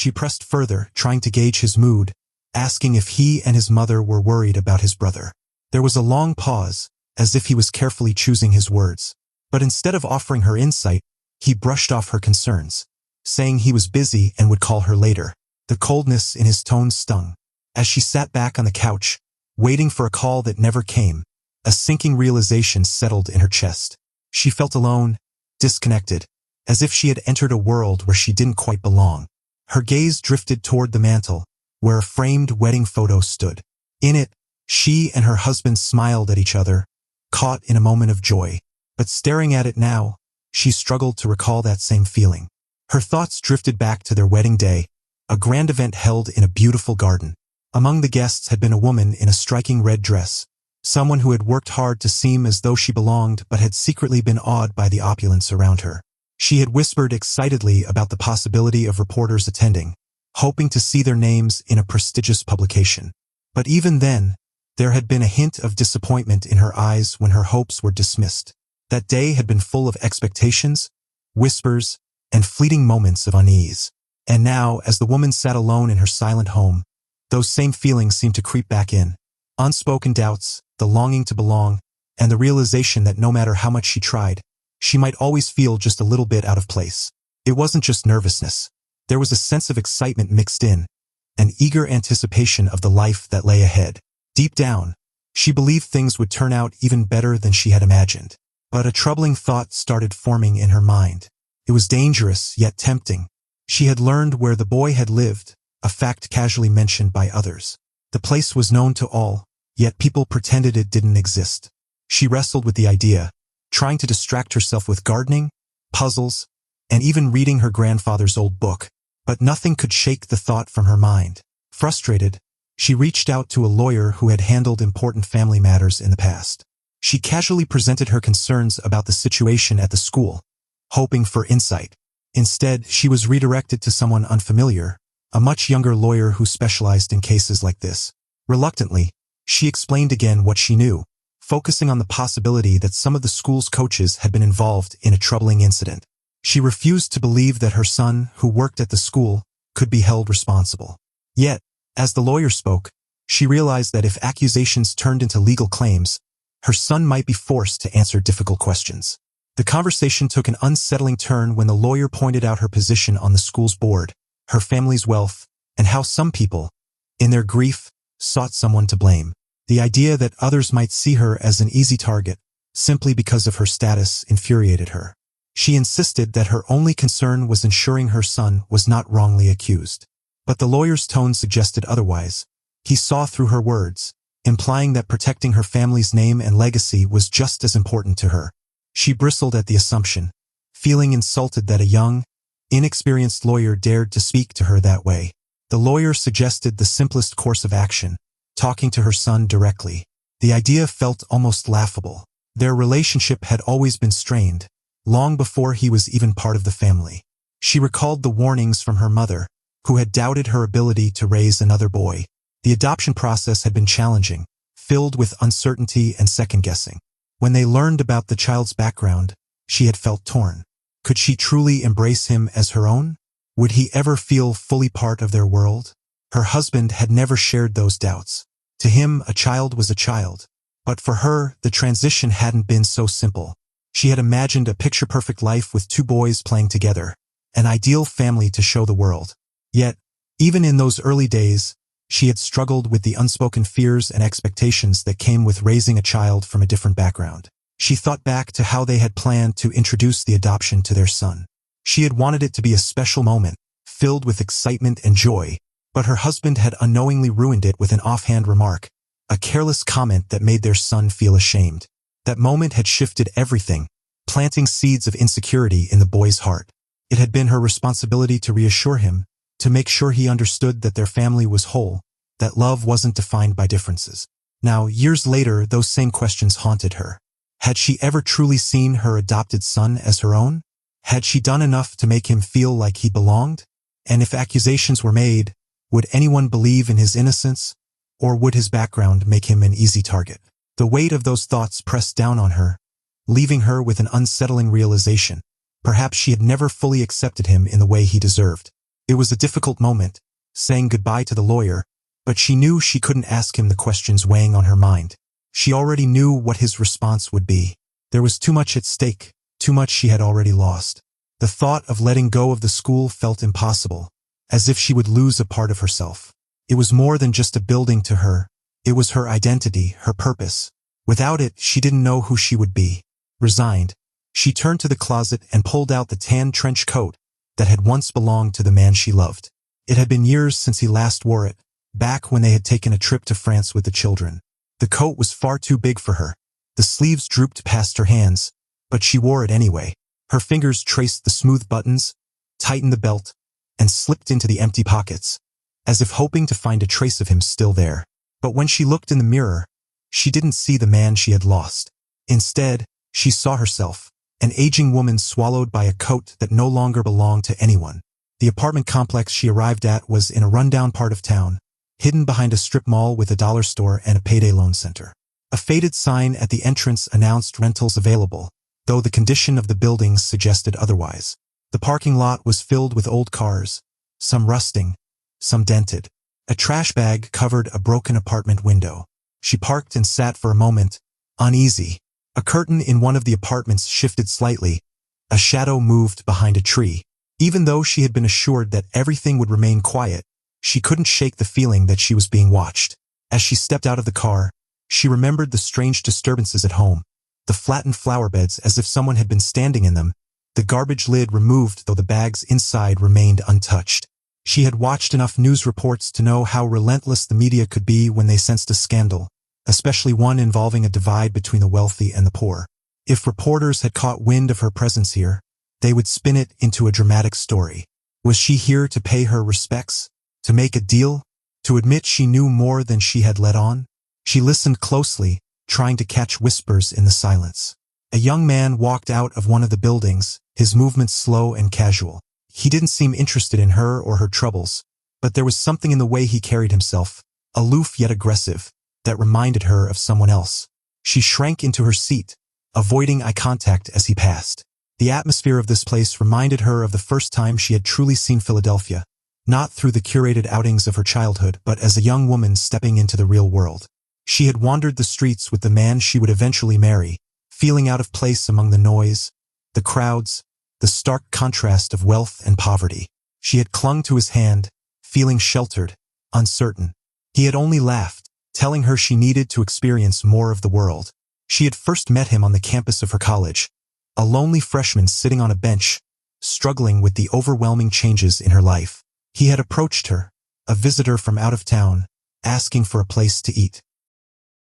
She pressed further, trying to gauge his mood, asking if he and his mother were worried about his brother. There was a long pause, as if he was carefully choosing his words. But instead of offering her insight, he brushed off her concerns, saying he was busy and would call her later. The coldness in his tone stung. As she sat back on the couch, waiting for a call that never came, a sinking realization settled in her chest. She felt alone, disconnected, as if she had entered a world where she didn't quite belong. Her gaze drifted toward the mantel, where a framed wedding photo stood. In it, she and her husband smiled at each other, caught in a moment of joy. But staring at it now, she struggled to recall that same feeling. Her thoughts drifted back to their wedding day, a grand event held in a beautiful garden. Among the guests had been a woman in a striking red dress, someone who had worked hard to seem as though she belonged but had secretly been awed by the opulence around her. She had whispered excitedly about the possibility of reporters attending, hoping to see their names in a prestigious publication. But even then, there had been a hint of disappointment in her eyes when her hopes were dismissed. That day had been full of expectations, whispers, and fleeting moments of unease. And now, as the woman sat alone in her silent home, those same feelings seemed to creep back in. Unspoken doubts, the longing to belong, and the realization that no matter how much she tried, she might always feel just a little bit out of place. It wasn't just nervousness. There was a sense of excitement mixed in, an eager anticipation of the life that lay ahead. Deep down, she believed things would turn out even better than she had imagined. But a troubling thought started forming in her mind. It was dangerous, yet tempting. She had learned where the boy had lived, a fact casually mentioned by others. The place was known to all, yet people pretended it didn't exist. She wrestled with the idea, trying to distract herself with gardening, puzzles, and even reading her grandfather's old book. But nothing could shake the thought from her mind. Frustrated, she reached out to a lawyer who had handled important family matters in the past. She casually presented her concerns about the situation at the school, hoping for insight. Instead, she was redirected to someone unfamiliar, a much younger lawyer who specialized in cases like this. Reluctantly, she explained again what she knew, focusing on the possibility that some of the school's coaches had been involved in a troubling incident. She refused to believe that her son, who worked at the school, could be held responsible. Yet, as the lawyer spoke, she realized that if accusations turned into legal claims, her son might be forced to answer difficult questions. The conversation took an unsettling turn when the lawyer pointed out her position on the school's board, her family's wealth, and how some people, in their grief, sought someone to blame. The idea that others might see her as an easy target, simply because of her status, infuriated her. She insisted that her only concern was ensuring her son was not wrongly accused. But the lawyer's tone suggested otherwise. He saw through her words, implying that protecting her family's name and legacy was just as important to her. She bristled at the assumption, feeling insulted that a young, inexperienced lawyer dared to speak to her that way. The lawyer suggested the simplest course of action, talking to her son directly. The idea felt almost laughable. Their relationship had always been strained, long before he was even part of the family. She recalled the warnings from her mother, who had doubted her ability to raise another boy. The adoption process had been challenging, filled with uncertainty and second-guessing. When they learned about the child's background, she had felt torn. Could she truly embrace him as her own? Would he ever feel fully part of their world? Her husband had never shared those doubts. To him, a child was a child. But for her, the transition hadn't been so simple. She had imagined a picture-perfect life with 2 boys playing together, an ideal family to show the world. Yet, even in those early days, she had struggled with the unspoken fears and expectations that came with raising a child from a different background. She thought back to how they had planned to introduce the adoption to their son. She had wanted it to be a special moment, filled with excitement and joy, but her husband had unknowingly ruined it with an offhand remark, a careless comment that made their son feel ashamed. That moment had shifted everything, planting seeds of insecurity in the boy's heart. It had been her responsibility to reassure him, to make sure he understood that their family was whole, that love wasn't defined by differences. Now, years later, those same questions haunted her. Had she ever truly seen her adopted son as her own? Had she done enough to make him feel like he belonged? And if accusations were made, would anyone believe in his innocence? Or would his background make him an easy target? The weight of those thoughts pressed down on her, leaving her with an unsettling realization. Perhaps she had never fully accepted him in the way he deserved. It was a difficult moment, saying goodbye to the lawyer, but she knew she couldn't ask him the questions weighing on her mind. She already knew what his response would be. There was too much at stake, too much she had already lost. The thought of letting go of the school felt impossible, as if she would lose a part of herself. It was more than just a building to her. It was her identity, her purpose. Without it, she didn't know who she would be. Resigned, she turned to the closet and pulled out the tan trench coat that had once belonged to the man she loved. It had been years since he last wore it, back when they had taken a trip to France with the children. The coat was far too big for her. The sleeves drooped past her hands, but she wore it anyway. Her fingers traced the smooth buttons, tightened the belt, and slipped into the empty pockets, as if hoping to find a trace of him still there. But when she looked in the mirror, she didn't see the man she had lost. Instead, she saw herself, an aging woman swallowed by a coat that no longer belonged to anyone. The apartment complex she arrived at was in a rundown part of town, hidden behind a strip mall with a dollar store and a payday loan center. A faded sign at the entrance announced rentals available, though the condition of the buildings suggested otherwise. The parking lot was filled with old cars, some rusting, some dented. A trash bag covered a broken apartment window. She parked and sat for a moment, uneasy. A curtain in one of the apartments shifted slightly. A shadow moved behind a tree. Even though she had been assured that everything would remain quiet, she couldn't shake the feeling that she was being watched. As she stepped out of the car, she remembered the strange disturbances at home. The flattened flower beds as if someone had been standing in them, the garbage lid removed though the bags inside remained untouched. She had watched enough news reports to know how relentless the media could be when they sensed a scandal, especially one involving a divide between the wealthy and the poor. If reporters had caught wind of her presence here, they would spin it into a dramatic story. Was she here to pay her respects? To make a deal? To admit she knew more than she had let on? She listened closely, trying to catch whispers in the silence. A young man walked out of one of the buildings, his movements slow and casual. He didn't seem interested in her or her troubles, but there was something in the way he carried himself, aloof yet aggressive, that reminded her of someone else. She shrank into her seat, avoiding eye contact as he passed. The atmosphere of this place reminded her of the first time she had truly seen Philadelphia, not through the curated outings of her childhood, but as a young woman stepping into the real world. She had wandered the streets with the man she would eventually marry, feeling out of place among the noise, the crowds, the stark contrast of wealth and poverty. She had clung to his hand, feeling sheltered, uncertain. He had only laughed, telling her she needed to experience more of the world. She had first met him on the campus of her college, a lonely freshman sitting on a bench, struggling with the overwhelming changes in her life. He had approached her, a visitor from out of town, asking for a place to eat.